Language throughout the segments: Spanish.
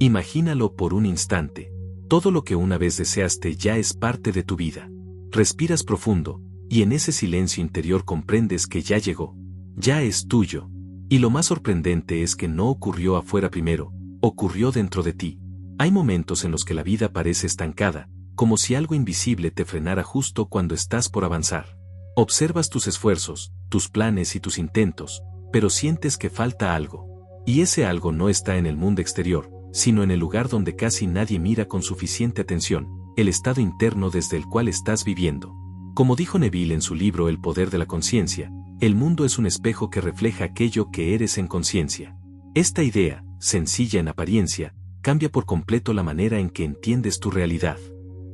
Imagínalo por un instante. Todo lo que una vez deseaste ya es parte de tu vida. Respiras profundo, y en ese silencio interior comprendes que ya llegó. Ya es tuyo. Y lo más sorprendente es que no ocurrió afuera primero, ocurrió dentro de ti. Hay momentos en los que la vida parece estancada, como si algo invisible te frenara justo cuando estás por avanzar. Observas tus esfuerzos, tus planes y tus intentos, pero sientes que falta algo. Y ese algo no está en el mundo exterior, sino en el lugar donde casi nadie mira con suficiente atención, el estado interno desde el cual estás viviendo. Como dijo Neville en su libro El poder de la conciencia, el mundo es un espejo que refleja aquello que eres en conciencia. Esta idea, sencilla en apariencia, cambia por completo la manera en que entiendes tu realidad.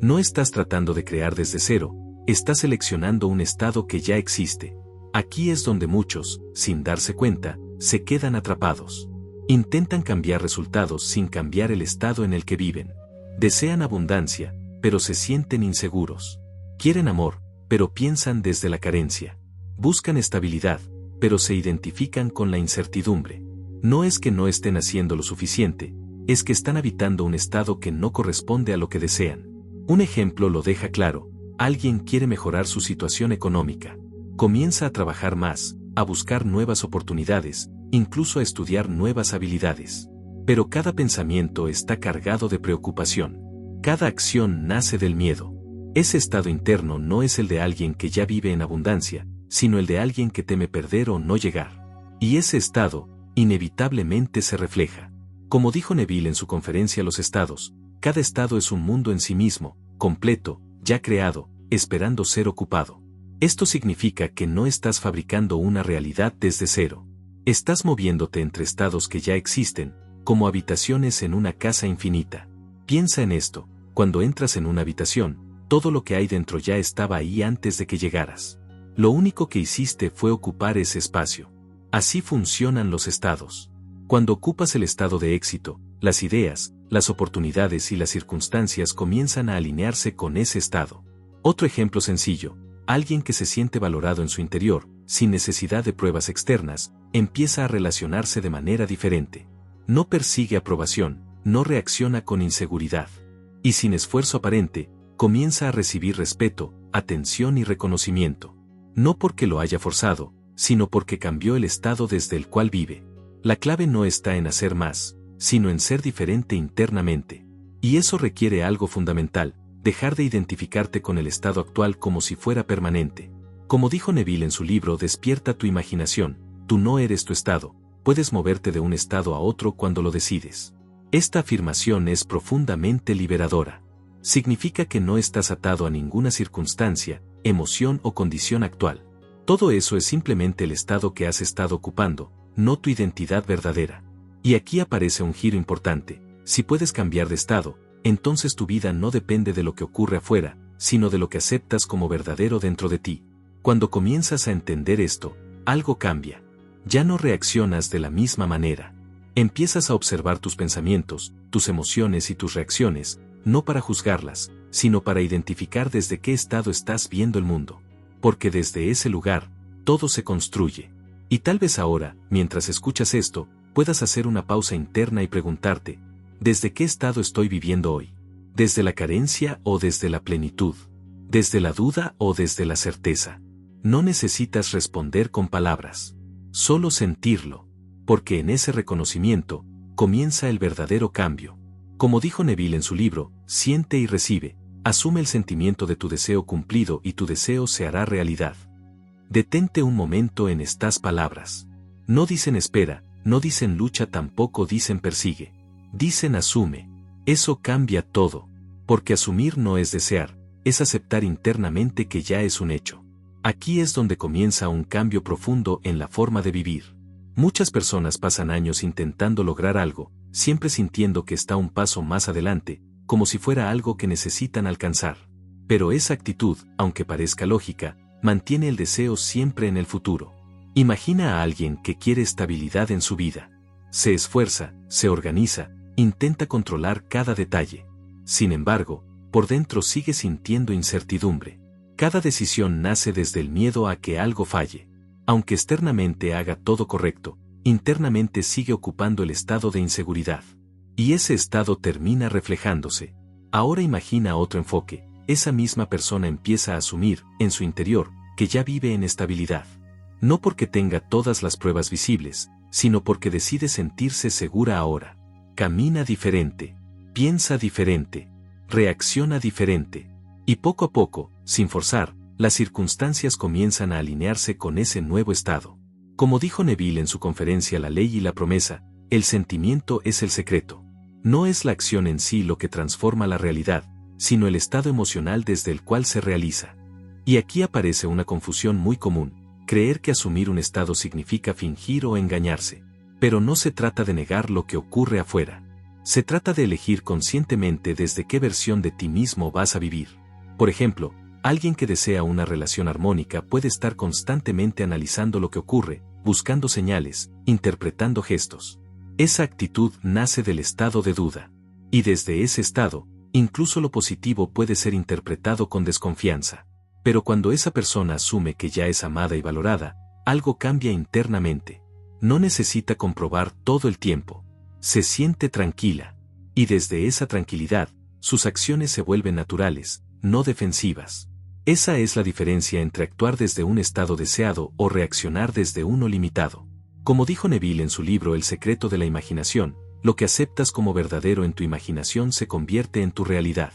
No estás tratando de crear desde cero, estás seleccionando un estado que ya existe. Aquí es donde muchos, sin darse cuenta, se quedan atrapados. Intentan cambiar resultados sin cambiar el estado en el que viven. Desean abundancia, pero se sienten inseguros. Quieren amor, pero piensan desde la carencia. Buscan estabilidad, pero se identifican con la incertidumbre. No es que no estén haciendo lo suficiente, es que están habitando un estado que no corresponde a lo que desean. Un ejemplo lo deja claro: alguien quiere mejorar su situación económica. Comienza a trabajar más, a buscar nuevas oportunidades, incluso a estudiar nuevas habilidades. Pero cada pensamiento está cargado de preocupación. Cada acción nace del miedo. Ese estado interno no es el de alguien que ya vive en abundancia, sino el de alguien que teme perder o no llegar. Y ese estado, inevitablemente se refleja. Como dijo Neville en su conferencia Los estados, cada estado es un mundo en sí mismo, completo, ya creado, esperando ser ocupado. Esto significa que no estás fabricando una realidad desde cero. Estás moviéndote entre estados que ya existen, como habitaciones en una casa infinita. Piensa en esto: cuando entras en una habitación, todo lo que hay dentro ya estaba ahí antes de que llegaras. Lo único que hiciste fue ocupar ese espacio. Así funcionan los estados. Cuando ocupas el estado de éxito, las ideas, las oportunidades y las circunstancias comienzan a alinearse con ese estado. Otro ejemplo sencillo: alguien que se siente valorado en su interior, sin necesidad de pruebas externas, empieza a relacionarse de manera diferente. No persigue aprobación, no reacciona con inseguridad. Y sin esfuerzo aparente, comienza a recibir respeto, atención y reconocimiento. No porque lo haya forzado, sino porque cambió el estado desde el cual vive. La clave no está en hacer más, sino en ser diferente internamente. Y eso requiere algo fundamental: dejar de identificarte con el estado actual como si fuera permanente. Como dijo Neville en su libro Despierta tu imaginación, tú no eres tu estado, puedes moverte de un estado a otro cuando lo decides. Esta afirmación es profundamente liberadora. Significa que no estás atado a ninguna circunstancia, emoción o condición actual. Todo eso es simplemente el estado que has estado ocupando, no tu identidad verdadera. Y aquí aparece un giro importante: si puedes cambiar de estado, entonces tu vida no depende de lo que ocurre afuera, sino de lo que aceptas como verdadero dentro de ti. Cuando comienzas a entender esto, algo cambia. Ya no reaccionas de la misma manera. Empiezas a observar tus pensamientos, tus emociones y tus reacciones, no para juzgarlas, sino para identificar desde qué estado estás viendo el mundo. Porque desde ese lugar, todo se construye. Y tal vez ahora, mientras escuchas esto, puedas hacer una pausa interna y preguntarte: ¿desde qué estado estoy viviendo hoy? ¿Desde la carencia o desde la plenitud? ¿Desde la duda o desde la certeza? No necesitas responder con palabras. Solo sentirlo. Porque en ese reconocimiento, comienza el verdadero cambio. Como dijo Neville en su libro, Siente y recibe. Asume el sentimiento de tu deseo cumplido y tu deseo se hará realidad. Detente un momento en estas palabras. No dicen espera, no dicen lucha, tampoco dicen persigue. Dicen asume. Eso cambia todo. Porque asumir no es desear, es aceptar internamente que ya es un hecho. Aquí es donde comienza un cambio profundo en la forma de vivir. Muchas personas pasan años intentando lograr algo, siempre sintiendo que está un paso más adelante, como si fuera algo que necesitan alcanzar. Pero esa actitud, aunque parezca lógica, mantiene el deseo siempre en el futuro. Imagina a alguien que quiere estabilidad en su vida. Se esfuerza, se organiza, intenta controlar cada detalle. Sin embargo, por dentro sigue sintiendo incertidumbre. Cada decisión nace desde el miedo a que algo falle. Aunque externamente haga todo correcto, internamente sigue ocupando el estado de inseguridad. Y ese estado termina reflejándose. Ahora imagina otro enfoque. Esa misma persona empieza a asumir, en su interior, que ya vive en estabilidad. No porque tenga todas las pruebas visibles, sino porque decide sentirse segura ahora. Camina diferente, piensa diferente, reacciona diferente. Y poco a poco, sin forzar, las circunstancias comienzan a alinearse con ese nuevo estado. Como dijo Neville en su conferencia La Ley y la Promesa, el sentimiento es el secreto. No es la acción en sí lo que transforma la realidad, sino el estado emocional desde el cual se realiza. Y aquí aparece una confusión muy común, creer que asumir un estado significa fingir o engañarse. Pero no se trata de negar lo que ocurre afuera. Se trata de elegir conscientemente desde qué versión de ti mismo vas a vivir. Por ejemplo, alguien que desea una relación armónica puede estar constantemente analizando lo que ocurre, buscando señales, interpretando gestos. Esa actitud nace del estado de duda. Y desde ese estado, incluso lo positivo puede ser interpretado con desconfianza. Pero cuando esa persona asume que ya es amada y valorada, algo cambia internamente. No necesita comprobar todo el tiempo. Se siente tranquila. Y desde esa tranquilidad, sus acciones se vuelven naturales, no defensivas. Esa es la diferencia entre actuar desde un estado deseado o reaccionar desde uno limitado. Como dijo Neville en su libro El secreto de la imaginación, lo que aceptas como verdadero en tu imaginación se convierte en tu realidad.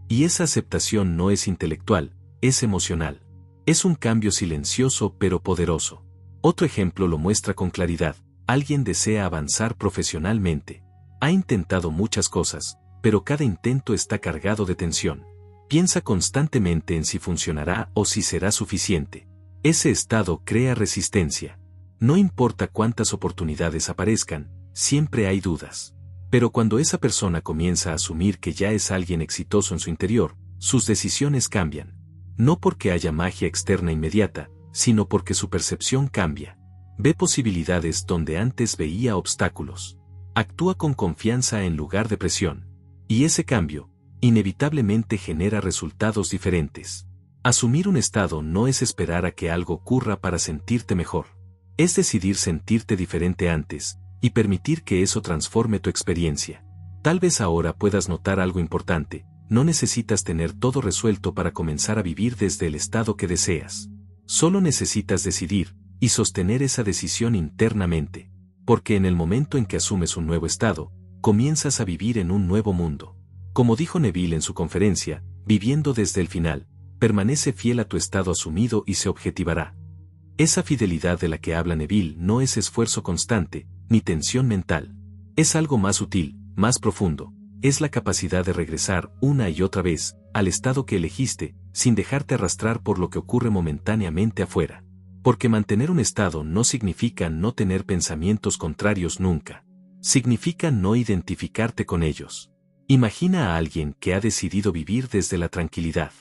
Y esa aceptación no es intelectual, es emocional. Es un cambio silencioso pero poderoso. Otro ejemplo lo muestra con claridad. Alguien desea avanzar profesionalmente. Ha intentado muchas cosas, pero cada intento está cargado de tensión. Piensa constantemente en si funcionará o si será suficiente. Ese estado crea resistencia. No importa cuántas oportunidades aparezcan, siempre hay dudas. Pero cuando esa persona comienza a asumir que ya es alguien exitoso en su interior, sus decisiones cambian. No porque haya magia externa inmediata, sino porque su percepción cambia. Ve posibilidades donde antes veía obstáculos. Actúa con confianza en lugar de presión. Y ese cambio, inevitablemente genera resultados diferentes. Asumir un estado no es esperar a que algo ocurra para sentirte mejor. Es decidir sentirte diferente antes, y permitir que eso transforme tu experiencia. Tal vez ahora puedas notar algo importante, no necesitas tener todo resuelto para comenzar a vivir desde el estado que deseas. Solo necesitas decidir, y sostener esa decisión internamente. Porque en el momento en que asumes un nuevo estado, comienzas a vivir en un nuevo mundo. Como dijo Neville en su conferencia, viviendo desde el final, permanece fiel a tu estado asumido y se objetivará. Esa fidelidad de la que habla Neville no es esfuerzo constante, ni tensión mental. Es algo más sutil, más profundo. Es la capacidad de regresar una y otra vez al estado que elegiste, sin dejarte arrastrar por lo que ocurre momentáneamente afuera. Porque mantener un estado no significa no tener pensamientos contrarios nunca. Significa no identificarte con ellos. Imagina a alguien que ha decidido vivir desde la tranquilidad.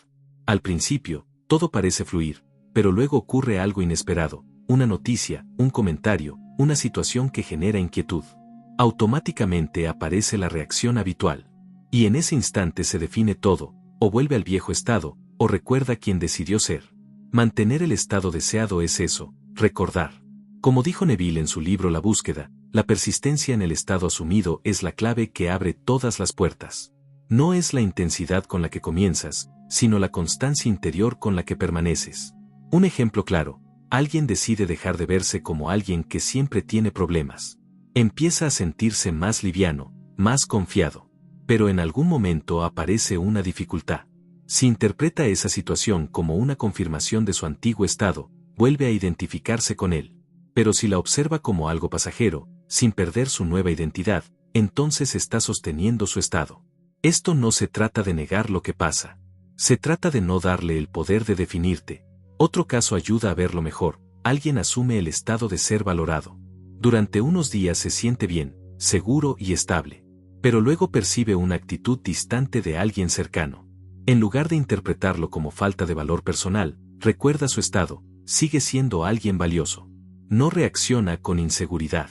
Al principio, todo parece fluir, pero luego ocurre algo inesperado, una noticia, un comentario, una situación que genera inquietud. Automáticamente aparece la reacción habitual. Y en ese instante se define todo, o vuelve al viejo estado, o recuerda quién decidió ser. Mantener el estado deseado es eso, recordar. Como dijo Neville en su libro La búsqueda, la persistencia en el estado asumido es la clave que abre todas las puertas. No es la intensidad con la que comienzas, sino la constancia interior con la que permaneces. Un ejemplo claro, alguien decide dejar de verse como alguien que siempre tiene problemas. Empieza a sentirse más liviano, más confiado. Pero en algún momento aparece una dificultad. Si interpreta esa situación como una confirmación de su antiguo estado, vuelve a identificarse con él. Pero si la observa como algo pasajero, sin perder su nueva identidad, entonces está sosteniendo su estado. Esto no se trata de negar lo que pasa. Se trata de no darle el poder de definirte. Otro caso ayuda a verlo mejor. Alguien asume el estado de ser valorado. Durante unos días se siente bien, seguro y estable. Pero luego percibe una actitud distante de alguien cercano. En lugar de interpretarlo como falta de valor personal, recuerda su estado, sigue siendo alguien valioso. No reacciona con inseguridad.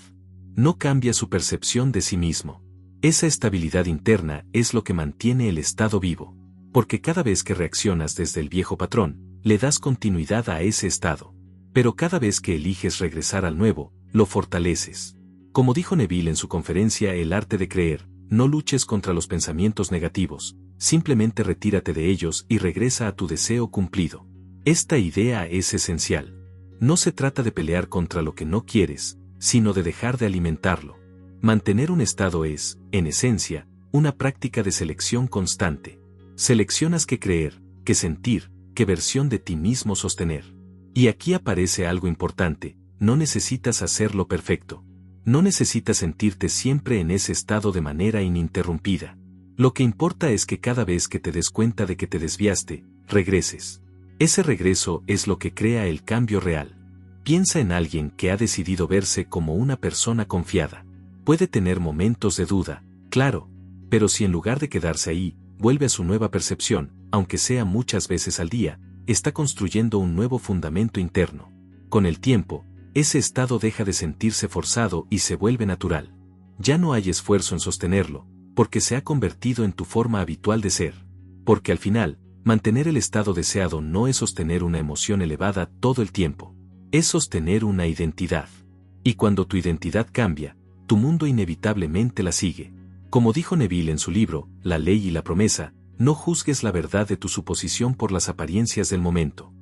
No cambia su percepción de sí mismo. Esa estabilidad interna es lo que mantiene el estado vivo. Porque cada vez que reaccionas desde el viejo patrón, le das continuidad a ese estado. Pero cada vez que eliges regresar al nuevo, lo fortaleces. Como dijo Neville en su conferencia El arte de creer, No luches contra los pensamientos negativos, simplemente retírate de ellos y regresa a tu deseo cumplido. Esta idea es esencial. No se trata de pelear contra lo que no quieres, sino de dejar de alimentarlo. Mantener un estado es, en esencia, una práctica de selección constante. Seleccionas qué creer, qué sentir, qué versión de ti mismo sostener. Y aquí aparece algo importante, no necesitas hacerlo perfecto. No necesitas sentirte siempre en ese estado de manera ininterrumpida. Lo que importa es que cada vez que te des cuenta de que te desviaste, regreses. Ese regreso es lo que crea el cambio real. Piensa en alguien que ha decidido verse como una persona confiada. Puede tener momentos de duda, claro, pero si en lugar de quedarse ahí, vuelve a su nueva percepción, aunque sea muchas veces al día, está construyendo un nuevo fundamento interno. Con el tiempo, ese estado deja de sentirse forzado y se vuelve natural. Ya no hay esfuerzo en sostenerlo, porque se ha convertido en tu forma habitual de ser. Porque al final, mantener el estado deseado no es sostener una emoción elevada todo el tiempo. Es sostener una identidad. Y cuando tu identidad cambia, tu mundo inevitablemente la sigue. Como dijo Neville en su libro, La ley y la promesa, no juzgues la verdad de tu suposición por las apariencias del momento.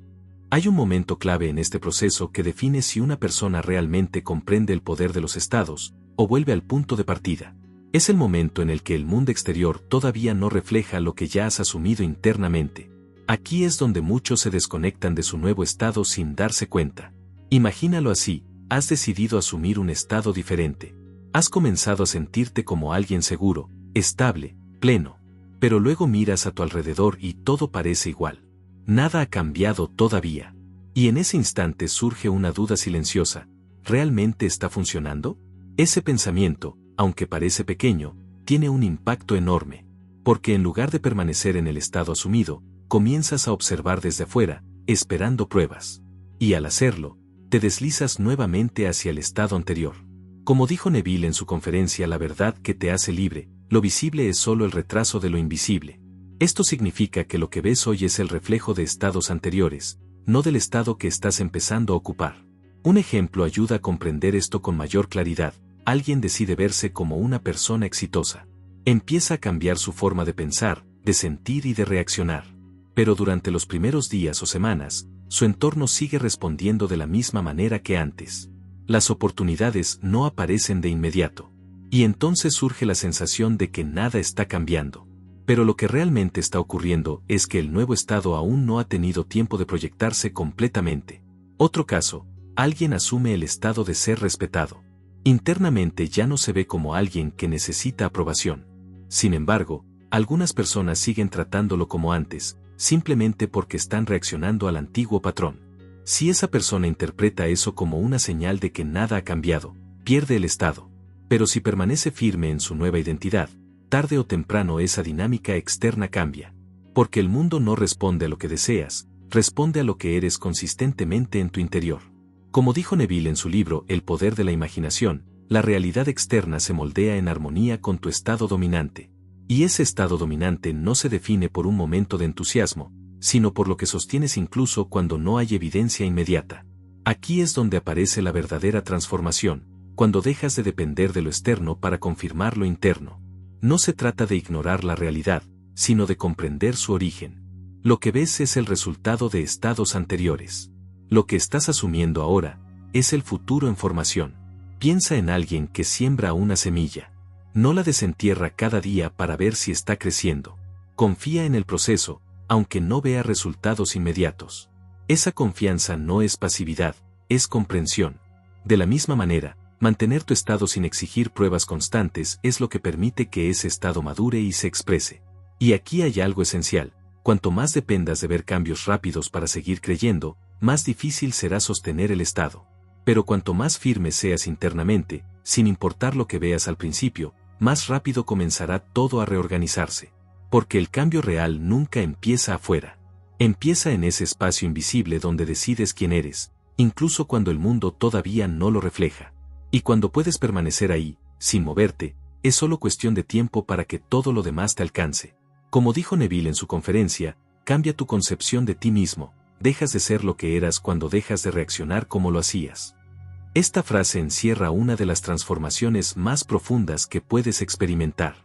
Hay un momento clave en este proceso que define si una persona realmente comprende el poder de los estados, o vuelve al punto de partida. Es el momento en el que el mundo exterior todavía no refleja lo que ya has asumido internamente. Aquí es donde muchos se desconectan de su nuevo estado sin darse cuenta. Imagínalo así, has decidido asumir un estado diferente. Has comenzado a sentirte como alguien seguro, estable, pleno. Pero luego miras a tu alrededor y todo parece igual. Nada ha cambiado todavía. Y en ese instante surge una duda silenciosa. ¿Realmente está funcionando? Ese pensamiento, aunque parece pequeño, tiene un impacto enorme. Porque en lugar de permanecer en el estado asumido, comienzas a observar desde afuera, esperando pruebas. Y al hacerlo, te deslizas nuevamente hacia el estado anterior. Como dijo Neville en su conferencia La verdad que te hace libre, lo visible es solo el retraso de lo invisible. Esto significa que lo que ves hoy es el reflejo de estados anteriores, no del estado que estás empezando a ocupar. Un ejemplo ayuda a comprender esto con mayor claridad. Alguien decide verse como una persona exitosa. Empieza a cambiar su forma de pensar, de sentir y de reaccionar. Pero durante los primeros días o semanas, su entorno sigue respondiendo de la misma manera que antes. Las oportunidades no aparecen de inmediato. Y entonces surge la sensación de que nada está cambiando. Pero lo que realmente está ocurriendo es que el nuevo estado aún no ha tenido tiempo de proyectarse completamente. Otro caso, alguien asume el estado de ser respetado. Internamente ya no se ve como alguien que necesita aprobación. Sin embargo, algunas personas siguen tratándolo como antes, simplemente porque están reaccionando al antiguo patrón. Si esa persona interpreta eso como una señal de que nada ha cambiado, pierde el estado. Pero si permanece firme en su nueva identidad, tarde o temprano esa dinámica externa cambia. Porque el mundo no responde a lo que deseas, responde a lo que eres consistentemente en tu interior. Como dijo Neville en su libro El poder de la imaginación, la realidad externa se moldea en armonía con tu estado dominante. Y ese estado dominante no se define por un momento de entusiasmo, sino por lo que sostienes incluso cuando no hay evidencia inmediata. Aquí es donde aparece la verdadera transformación, cuando dejas de depender de lo externo para confirmar lo interno. No se trata de ignorar la realidad, sino de comprender su origen. Lo que ves es el resultado de estados anteriores. Lo que estás asumiendo ahora es el futuro en formación. Piensa en alguien que siembra una semilla. No la desentierra cada día para ver si está creciendo. Confía en el proceso, aunque no vea resultados inmediatos. Esa confianza no es pasividad, es comprensión. De la misma manera, mantener tu estado sin exigir pruebas constantes es lo que permite que ese estado madure y se exprese. Y aquí hay algo esencial. Cuanto más dependas de ver cambios rápidos para seguir creyendo, más difícil será sostener el estado. Pero cuanto más firme seas internamente, sin importar lo que veas al principio, más rápido comenzará todo a reorganizarse. Porque el cambio real nunca empieza afuera. Empieza en ese espacio invisible donde decides quién eres, incluso cuando el mundo todavía no lo refleja. Y cuando puedes permanecer ahí, sin moverte, es solo cuestión de tiempo para que todo lo demás te alcance. Como dijo Neville en su conferencia, cambia tu concepción de ti mismo, dejas de ser lo que eras cuando dejas de reaccionar como lo hacías. Esta frase encierra una de las transformaciones más profundas que puedes experimentar.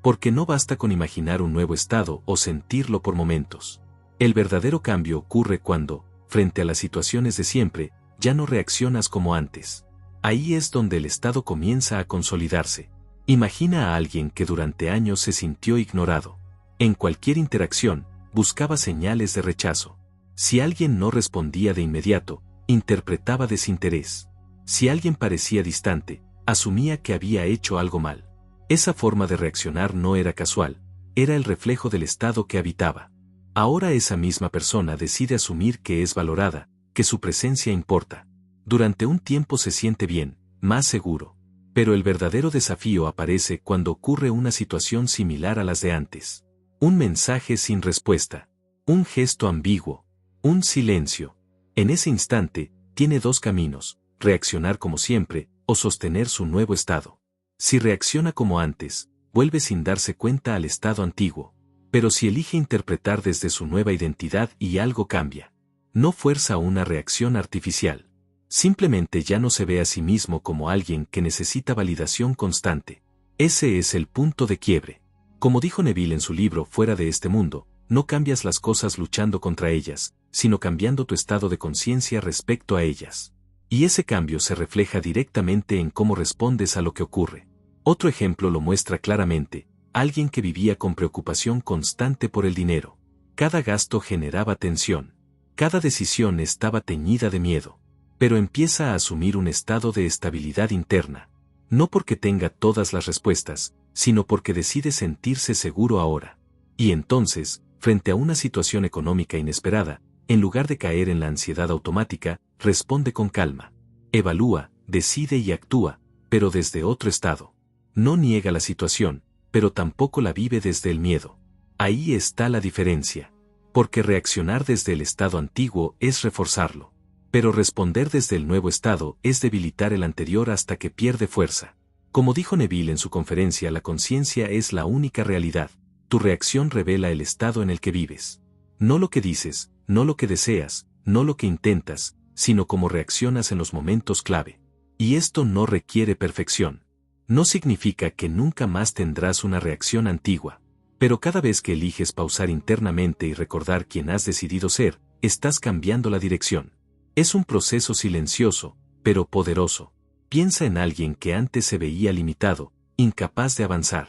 Porque no basta con imaginar un nuevo estado o sentirlo por momentos. El verdadero cambio ocurre cuando, frente a las situaciones de siempre, ya no reaccionas como antes. Ahí es donde el estado comienza a consolidarse. Imagina a alguien que durante años se sintió ignorado. En cualquier interacción, buscaba señales de rechazo. Si alguien no respondía de inmediato, interpretaba desinterés. Si alguien parecía distante, asumía que había hecho algo mal. Esa forma de reaccionar no era casual, era el reflejo del estado que habitaba. Ahora esa misma persona decide asumir que es valorada, que su presencia importa. Durante un tiempo se siente bien, más seguro. Pero el verdadero desafío aparece cuando ocurre una situación similar a las de antes. Un mensaje sin respuesta. Un gesto ambiguo. Un silencio. En ese instante, tiene dos caminos: reaccionar como siempre, o sostener su nuevo estado. Si reacciona como antes, vuelve sin darse cuenta al estado antiguo. Pero si elige interpretar desde su nueva identidad y algo cambia. No fuerza una reacción artificial. Simplemente ya no se ve a sí mismo como alguien que necesita validación constante. Ese es el punto de quiebre. Como dijo Neville en su libro Fuera de este mundo, no cambias las cosas luchando contra ellas, sino cambiando tu estado de conciencia respecto a ellas. Y ese cambio se refleja directamente en cómo respondes a lo que ocurre. Otro ejemplo lo muestra claramente: alguien que vivía con preocupación constante por el dinero. Cada gasto generaba tensión. Cada decisión estaba teñida de miedo. Pero empieza a asumir un estado de estabilidad interna. No porque tenga todas las respuestas, sino porque decide sentirse seguro ahora. Y entonces, frente a una situación económica inesperada, en lugar de caer en la ansiedad automática, responde con calma. Evalúa, decide y actúa, pero desde otro estado. No niega la situación, pero tampoco la vive desde el miedo. Ahí está la diferencia. Porque reaccionar desde el estado antiguo es reforzarlo. Pero responder desde el nuevo estado es debilitar el anterior hasta que pierde fuerza. Como dijo Neville en su conferencia, la conciencia es la única realidad. Tu reacción revela el estado en el que vives. No lo que dices, no lo que deseas, no lo que intentas, sino cómo reaccionas en los momentos clave. Y esto no requiere perfección. No significa que nunca más tendrás una reacción antigua. Pero cada vez que eliges pausar internamente y recordar quién has decidido ser, estás cambiando la dirección. Es un proceso silencioso, pero poderoso. Piensa en alguien que antes se veía limitado, incapaz de avanzar.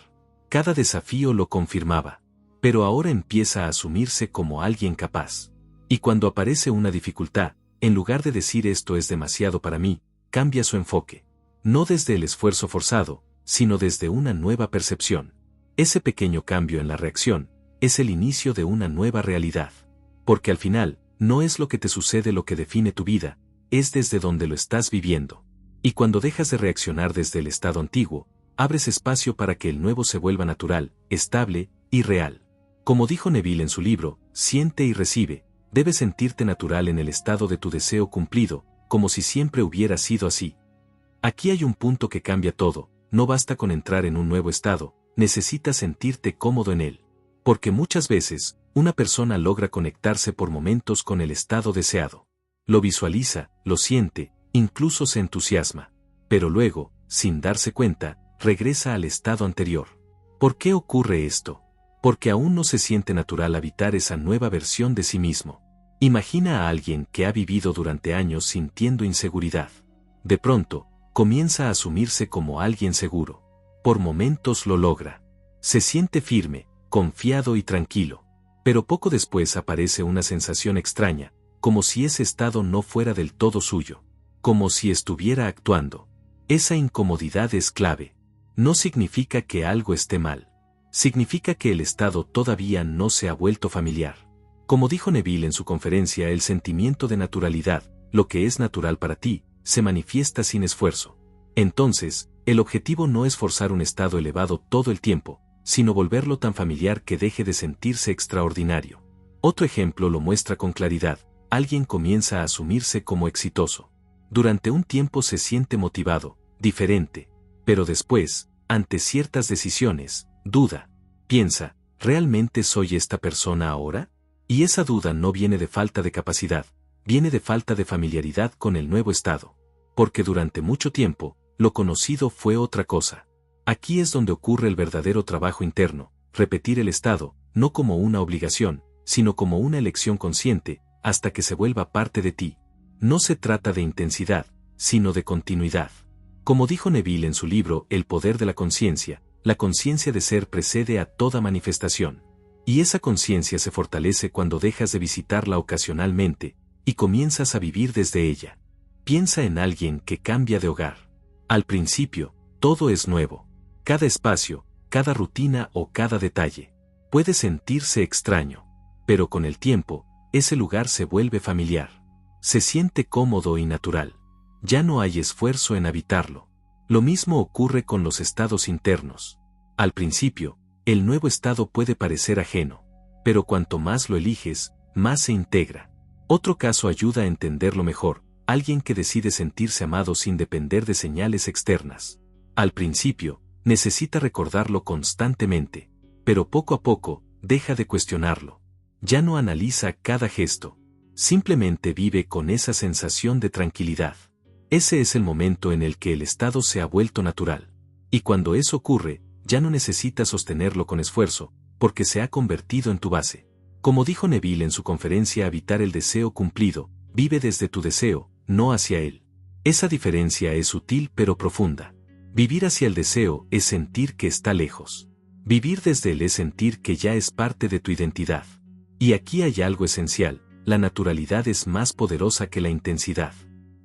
Cada desafío lo confirmaba. Pero ahora empieza a asumirse como alguien capaz. Y cuando aparece una dificultad, en lugar de decir esto es demasiado para mí, cambia su enfoque. No desde el esfuerzo forzado, sino desde una nueva percepción. Ese pequeño cambio en la reacción es el inicio de una nueva realidad. Porque al final, no es lo que te sucede lo que define tu vida, es desde donde lo estás viviendo. Y cuando dejas de reaccionar desde el estado antiguo, abres espacio para que el nuevo se vuelva natural, estable y real. Como dijo Neville en su libro, Siente y recibe, debes sentirte natural en el estado de tu deseo cumplido, como si siempre hubiera sido así. Aquí hay un punto que cambia todo: no basta con entrar en un nuevo estado, necesitas sentirte cómodo en él. Porque muchas veces, una persona logra conectarse por momentos con el estado deseado. Lo visualiza, lo siente, incluso se entusiasma. Pero luego, sin darse cuenta, regresa al estado anterior. ¿Por qué ocurre esto? Porque aún no se siente natural habitar esa nueva versión de sí mismo. Imagina a alguien que ha vivido durante años sintiendo inseguridad. De pronto, comienza a asumirse como alguien seguro. Por momentos lo logra. Se siente firme, confiado y tranquilo. Pero poco después aparece una sensación extraña, como si ese estado no fuera del todo suyo. Como si estuviera actuando. Esa incomodidad es clave. No significa que algo esté mal. Significa que el estado todavía no se ha vuelto familiar. Como dijo Neville en su conferencia, el sentimiento de naturalidad, lo que es natural para ti, se manifiesta sin esfuerzo. Entonces, el objetivo no es forzar un estado elevado todo el tiempo, sino volverlo tan familiar que deje de sentirse extraordinario. Otro ejemplo lo muestra con claridad: alguien comienza a asumirse como exitoso. Durante un tiempo se siente motivado, diferente, pero después, ante ciertas decisiones, duda. Piensa, ¿realmente soy esta persona ahora? Y esa duda no viene de falta de capacidad, viene de falta de familiaridad con el nuevo estado. Porque durante mucho tiempo, lo conocido fue otra cosa. Aquí es donde ocurre el verdadero trabajo interno, repetir el estado, no como una obligación, sino como una elección consciente, hasta que se vuelva parte de ti. No se trata de intensidad, sino de continuidad. Como dijo Neville en su libro El poder de la conciencia de ser precede a toda manifestación. Y esa conciencia se fortalece cuando dejas de visitarla ocasionalmente, y comienzas a vivir desde ella. Piensa en alguien que cambia de hogar. Al principio, todo es nuevo. Cada espacio, cada rutina o cada detalle. Puede sentirse extraño. Pero con el tiempo, ese lugar se vuelve familiar. Se siente cómodo y natural. Ya no hay esfuerzo en habitarlo. Lo mismo ocurre con los estados internos. Al principio, el nuevo estado puede parecer ajeno. Pero cuanto más lo eliges, más se integra. Otro caso ayuda a entenderlo mejor, alguien que decide sentirse amado sin depender de señales externas. Al principio, necesita recordarlo constantemente, pero poco a poco, deja de cuestionarlo. Ya no analiza cada gesto. Simplemente vive con esa sensación de tranquilidad. Ese es el momento en el que el estado se ha vuelto natural. Y cuando eso ocurre, ya no necesitas sostenerlo con esfuerzo, porque se ha convertido en tu base. Como dijo Neville en su conferencia Habitar el deseo cumplido, vive desde tu deseo, no hacia él. Esa diferencia es sutil pero profunda. Vivir hacia el deseo es sentir que está lejos. Vivir desde él es sentir que ya es parte de tu identidad. Y aquí hay algo esencial, la naturalidad es más poderosa que la intensidad.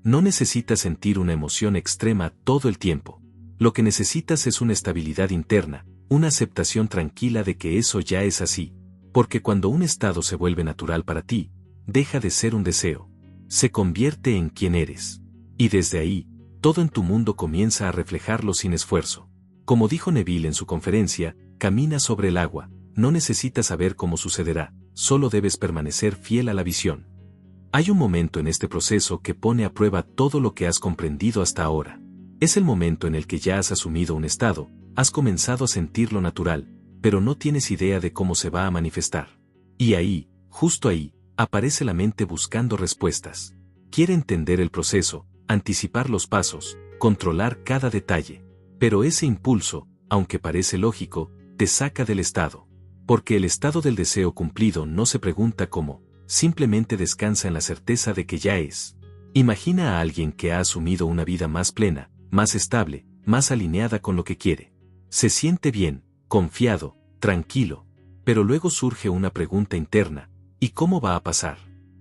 No necesitas sentir una emoción extrema todo el tiempo. Lo que necesitas es una estabilidad interna, una aceptación tranquila de que eso ya es así. Porque cuando un estado se vuelve natural para ti, deja de ser un deseo. Se convierte en quien eres. Y desde ahí, todo en tu mundo comienza a reflejarlo sin esfuerzo. Como dijo Neville en su conferencia, camina sobre el agua, no necesitas saber cómo sucederá, solo debes permanecer fiel a la visión. Hay un momento en este proceso que pone a prueba todo lo que has comprendido hasta ahora. Es el momento en el que ya has asumido un estado, has comenzado a sentirlo natural, pero no tienes idea de cómo se va a manifestar. Y ahí, justo ahí, aparece la mente buscando respuestas. Quiere entender el proceso, anticipar los pasos, controlar cada detalle. Pero ese impulso, aunque parece lógico, te saca del estado. Porque el estado del deseo cumplido no se pregunta cómo, simplemente descansa en la certeza de que ya es. Imagina a alguien que ha asumido una vida más plena, más estable, más alineada con lo que quiere. Se siente bien, confiado, tranquilo. Pero luego surge una pregunta interna, ¿y cómo va a pasar?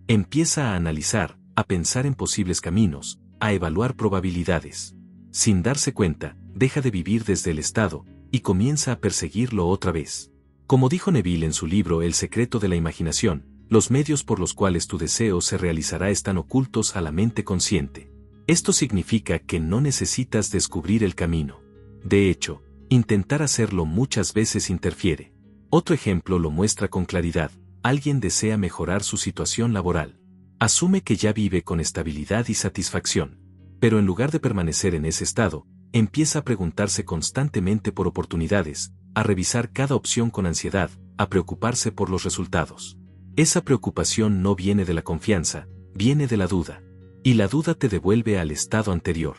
Empieza a analizar, a pensar en posibles caminos, a evaluar probabilidades. Sin darse cuenta, deja de vivir desde el estado, y comienza a perseguirlo otra vez. Como dijo Neville en su libro El secreto de la imaginación, los medios por los cuales tu deseo se realizará están ocultos a la mente consciente. Esto significa que no necesitas descubrir el camino. De hecho, intentar hacerlo muchas veces interfiere. Otro ejemplo lo muestra con claridad, alguien desea mejorar su situación laboral. Asume que ya vive con estabilidad y satisfacción. Pero en lugar de permanecer en ese estado, empieza a preguntarse constantemente por oportunidades, a revisar cada opción con ansiedad, a preocuparse por los resultados. Esa preocupación no viene de la confianza, viene de la duda. Y la duda te devuelve al estado anterior.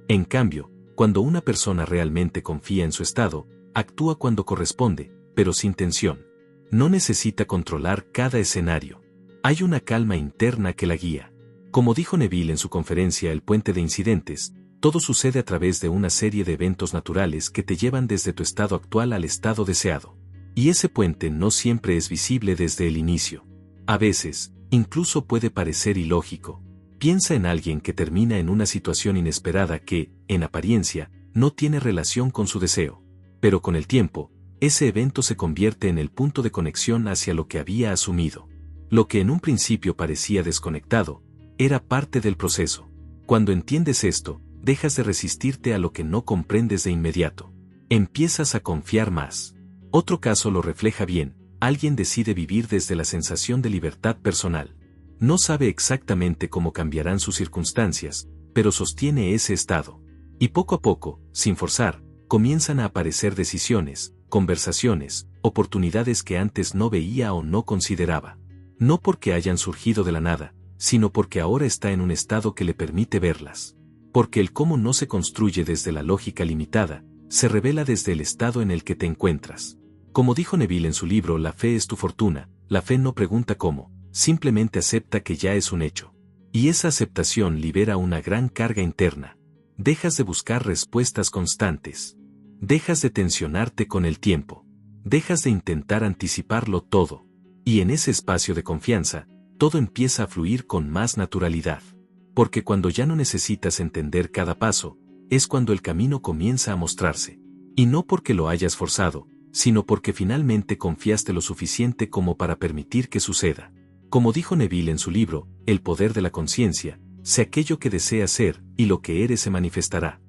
En cambio, cuando una persona realmente confía en su estado, actúa cuando corresponde, pero sin tensión. No necesita controlar cada escenario. Hay una calma interna que la guía. Como dijo Neville en su conferencia El puente de incidentes, todo sucede a través de una serie de eventos naturales que te llevan desde tu estado actual al estado deseado. Y ese puente no siempre es visible desde el inicio. A veces, incluso puede parecer ilógico. Piensa en alguien que termina en una situación inesperada que, en apariencia, no tiene relación con su deseo. Pero con el tiempo, ese evento se convierte en el punto de conexión hacia lo que había asumido. Lo que en un principio parecía desconectado, era parte del proceso. Cuando entiendes esto, dejas de resistirte a lo que no comprendes de inmediato. Empiezas a confiar más. Otro caso lo refleja bien, alguien decide vivir desde la sensación de libertad personal. No sabe exactamente cómo cambiarán sus circunstancias, pero sostiene ese estado. Y poco a poco, sin forzar, comienzan a aparecer decisiones, conversaciones, oportunidades que antes no veía o no consideraba. No porque hayan surgido de la nada, sino porque ahora está en un estado que le permite verlas. Porque el cómo no se construye desde la lógica limitada, se revela desde el estado en el que te encuentras. Como dijo Neville en su libro La fe es tu fortuna, la fe no pregunta cómo, simplemente acepta que ya es un hecho. Y esa aceptación libera una gran carga interna. Dejas de buscar respuestas constantes. Dejas de tensionarte con el tiempo. Dejas de intentar anticiparlo todo. Y en ese espacio de confianza, todo empieza a fluir con más naturalidad. Porque cuando ya no necesitas entender cada paso, es cuando el camino comienza a mostrarse. Y no porque lo hayas forzado, sino porque finalmente confiaste lo suficiente como para permitir que suceda. Como dijo Neville en su libro, El poder de la conciencia, sé aquello que deseas ser, y lo que eres se manifestará.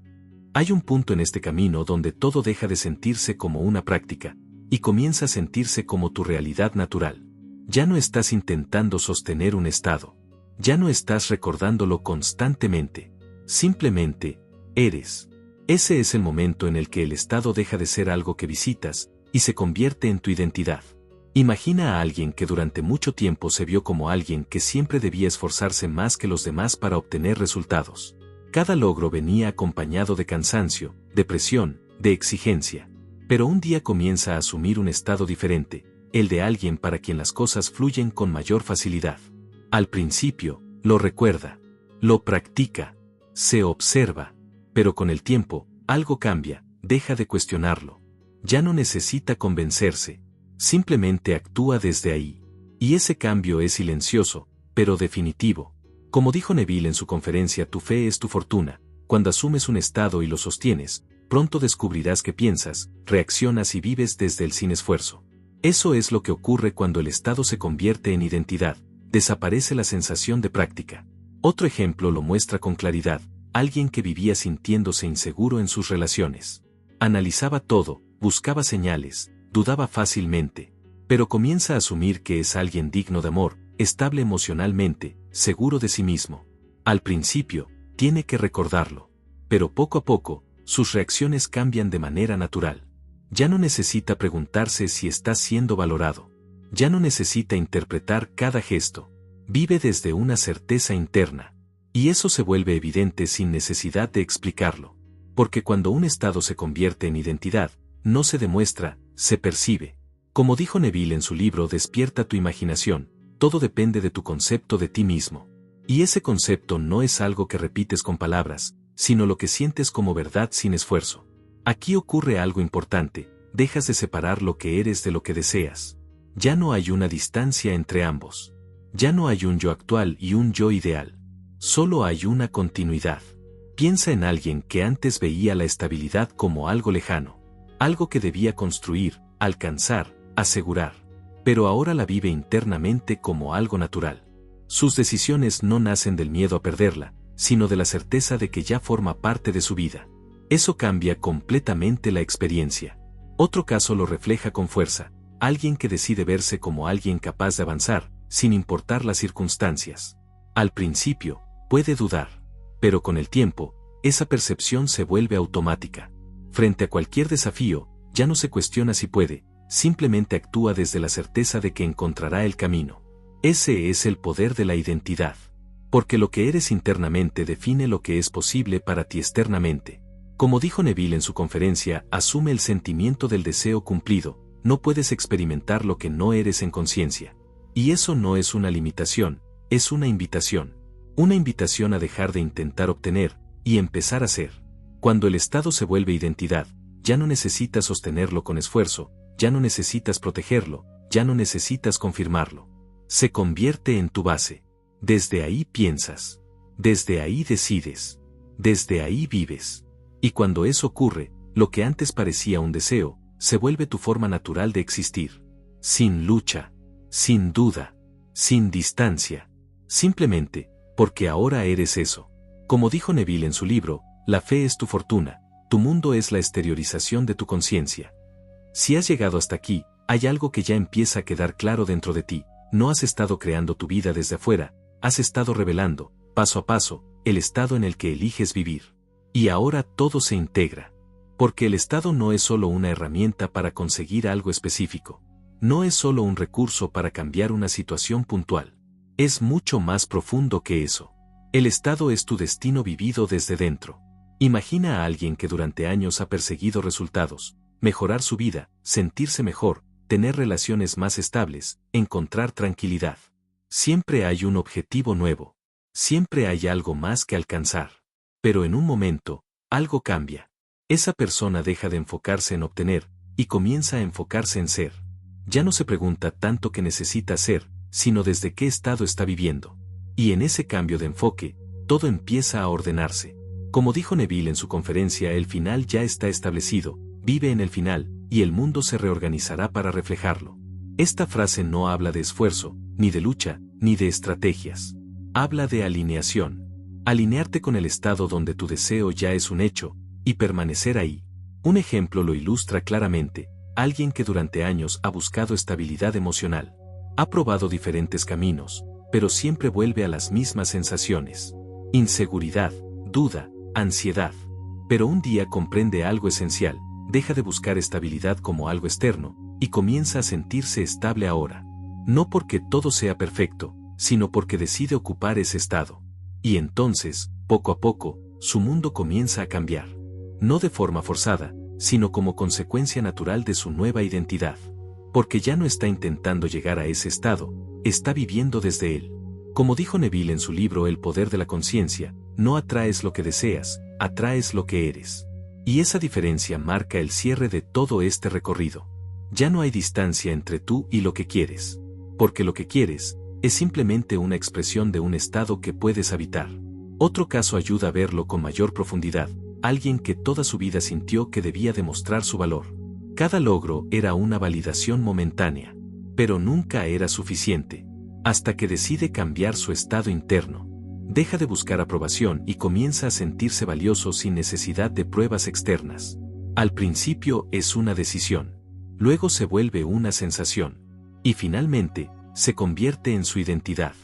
Hay un punto en este camino donde todo deja de sentirse como una práctica, y comienza a sentirse como tu realidad natural. Ya no estás intentando sostener un estado. Ya no estás recordándolo constantemente. Simplemente, eres. Ese es el momento en el que el estado deja de ser algo que visitas, y se convierte en tu identidad. Imagina a alguien que durante mucho tiempo se vio como alguien que siempre debía esforzarse más que los demás para obtener resultados. Cada logro venía acompañado de cansancio, de presión, de exigencia. Pero un día comienza a asumir un estado diferente, el de alguien para quien las cosas fluyen con mayor facilidad. Al principio, lo recuerda, lo practica, se observa, pero con el tiempo, algo cambia, deja de cuestionarlo. Ya no necesita convencerse. Simplemente actúa desde ahí. Y ese cambio es silencioso, pero definitivo. Como dijo Neville en su conferencia Tu fe es tu fortuna, cuando asumes un estado y lo sostienes, pronto descubrirás que piensas, reaccionas y vives desde el sin esfuerzo. Eso es lo que ocurre cuando el estado se convierte en identidad, desaparece la sensación de práctica. Otro ejemplo lo muestra con claridad, alguien que vivía sintiéndose inseguro en sus relaciones. Analizaba todo, buscaba señales, dudaba fácilmente, pero comienza a asumir que es alguien digno de amor, estable emocionalmente, seguro de sí mismo. Al principio, tiene que recordarlo, pero poco a poco, sus reacciones cambian de manera natural. Ya no necesita preguntarse si está siendo valorado. Ya no necesita interpretar cada gesto. Vive desde una certeza interna. Y eso se vuelve evidente sin necesidad de explicarlo. Porque cuando un estado se convierte en identidad, no se demuestra, se percibe. Como dijo Neville en su libro Despierta tu imaginación, todo depende de tu concepto de ti mismo. Y ese concepto no es algo que repites con palabras, sino lo que sientes como verdad sin esfuerzo. Aquí ocurre algo importante, dejas de separar lo que eres de lo que deseas. Ya no hay una distancia entre ambos. Ya no hay un yo actual y un yo ideal. Solo hay una continuidad. Piensa en alguien que antes veía la estabilidad como algo lejano. Algo que debía construir, alcanzar, asegurar. Pero ahora la vive internamente como algo natural. Sus decisiones no nacen del miedo a perderla, sino de la certeza de que ya forma parte de su vida. Eso cambia completamente la experiencia. Otro caso lo refleja con fuerza, alguien que decide verse como alguien capaz de avanzar, sin importar las circunstancias. Al principio, puede dudar, pero con el tiempo, esa percepción se vuelve automática. Frente a cualquier desafío, ya no se cuestiona si puede, simplemente actúa desde la certeza de que encontrará el camino. Ese es el poder de la identidad. Porque lo que eres internamente define lo que es posible para ti externamente. Como dijo Neville en su conferencia, asume el sentimiento del deseo cumplido, no puedes experimentar lo que no eres en conciencia. Y eso no es una limitación, es una invitación. Una invitación a dejar de intentar obtener, y empezar a ser. Cuando el estado se vuelve identidad, ya no necesitas sostenerlo con esfuerzo, ya no necesitas protegerlo, ya no necesitas confirmarlo. Se convierte en tu base. Desde ahí piensas. Desde ahí decides. Desde ahí vives. Y cuando eso ocurre, lo que antes parecía un deseo, se vuelve tu forma natural de existir. Sin lucha. Sin duda. Sin distancia. Simplemente, porque ahora eres eso. Como dijo Neville en su libro, La fe es tu fortuna, tu mundo es la exteriorización de tu conciencia. Si has llegado hasta aquí, hay algo que ya empieza a quedar claro dentro de ti, no has estado creando tu vida desde afuera, has estado revelando, paso a paso, el estado en el que eliges vivir. Y ahora todo se integra. Porque el estado no es solo una herramienta para conseguir algo específico. No es solo un recurso para cambiar una situación puntual. Es mucho más profundo que eso. El estado es tu destino vivido desde dentro. Imagina a alguien que durante años ha perseguido resultados, mejorar su vida, sentirse mejor, tener relaciones más estables, encontrar tranquilidad. Siempre hay un objetivo nuevo. Siempre hay algo más que alcanzar. Pero en un momento, algo cambia. Esa persona deja de enfocarse en obtener, y comienza a enfocarse en ser. Ya no se pregunta tanto qué necesita ser, sino desde qué estado está viviendo. Y en ese cambio de enfoque, todo empieza a ordenarse. Como dijo Neville en su conferencia, el final ya está establecido, vive en el final, y el mundo se reorganizará para reflejarlo. Esta frase no habla de esfuerzo, ni de lucha, ni de estrategias. Habla de alineación. Alinearte con el estado donde tu deseo ya es un hecho, y permanecer ahí. Un ejemplo lo ilustra claramente: alguien que durante años ha buscado estabilidad emocional. Ha probado diferentes caminos, pero siempre vuelve a las mismas sensaciones. Inseguridad, duda, ansiedad. Pero un día comprende algo esencial, deja de buscar estabilidad como algo externo, y comienza a sentirse estable ahora. No porque todo sea perfecto, sino porque decide ocupar ese estado. Y entonces, poco a poco, su mundo comienza a cambiar. No de forma forzada, sino como consecuencia natural de su nueva identidad. Porque ya no está intentando llegar a ese estado, está viviendo desde él. Como dijo Neville en su libro El poder de la conciencia, no atraes lo que deseas, atraes lo que eres. Y esa diferencia marca el cierre de todo este recorrido. Ya no hay distancia entre tú y lo que quieres. Porque lo que quieres es simplemente una expresión de un estado que puedes habitar. Otro caso ayuda a verlo con mayor profundidad: alguien que toda su vida sintió que debía demostrar su valor. Cada logro era una validación momentánea, pero nunca era suficiente. Hasta que decide cambiar su estado interno. Deja de buscar aprobación y comienza a sentirse valioso sin necesidad de pruebas externas. Al principio es una decisión. Luego se vuelve una sensación. Y finalmente, se convierte en su identidad.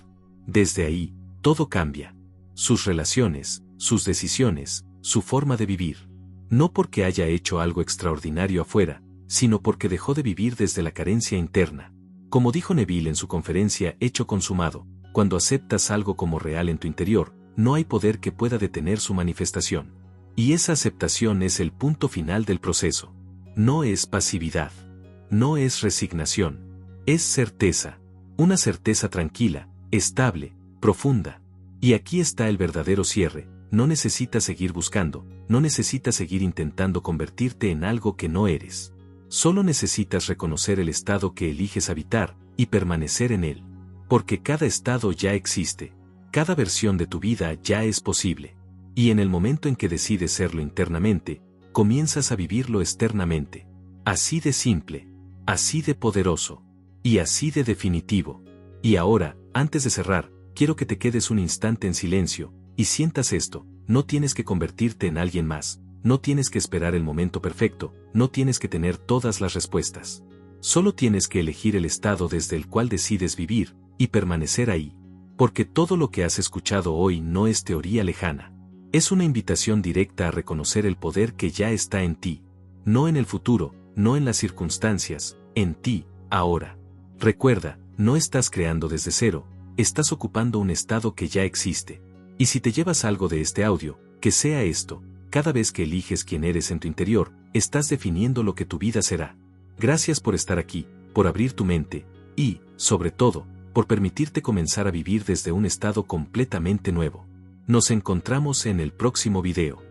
Desde ahí, todo cambia. Sus relaciones, sus decisiones, su forma de vivir. No porque haya hecho algo extraordinario afuera, sino porque dejó de vivir desde la carencia interna. Como dijo Neville en su conferencia Hecho consumado, cuando aceptas algo como real en tu interior, no hay poder que pueda detener su manifestación. Y esa aceptación es el punto final del proceso. No es pasividad. No es resignación. Es certeza. Una certeza tranquila, estable, profunda. Y aquí está el verdadero cierre: no necesitas seguir buscando, no necesitas seguir intentando convertirte en algo que no eres. Solo necesitas reconocer el estado que eliges habitar, y permanecer en él. Porque cada estado ya existe, cada versión de tu vida ya es posible. Y en el momento en que decides serlo internamente, comienzas a vivirlo externamente. Así de simple, así de poderoso, y así de definitivo. Y ahora, antes de cerrar, quiero que te quedes un instante en silencio, y sientas esto: no tienes que convertirte en alguien más, no tienes que esperar el momento perfecto, no tienes que tener todas las respuestas. Solo tienes que elegir el estado desde el cual decides vivir, y permanecer ahí. Porque todo lo que has escuchado hoy no es teoría lejana. Es una invitación directa a reconocer el poder que ya está en ti. No en el futuro, no en las circunstancias, en ti, ahora. Recuerda, no estás creando desde cero, estás ocupando un estado que ya existe. Y si te llevas algo de este audio, que sea esto: cada vez que eliges quién eres en tu interior, estás definiendo lo que tu vida será. Gracias por estar aquí, por abrir tu mente, y, sobre todo, por permitirte comenzar a vivir desde un estado completamente nuevo. Nos encontramos en el próximo video.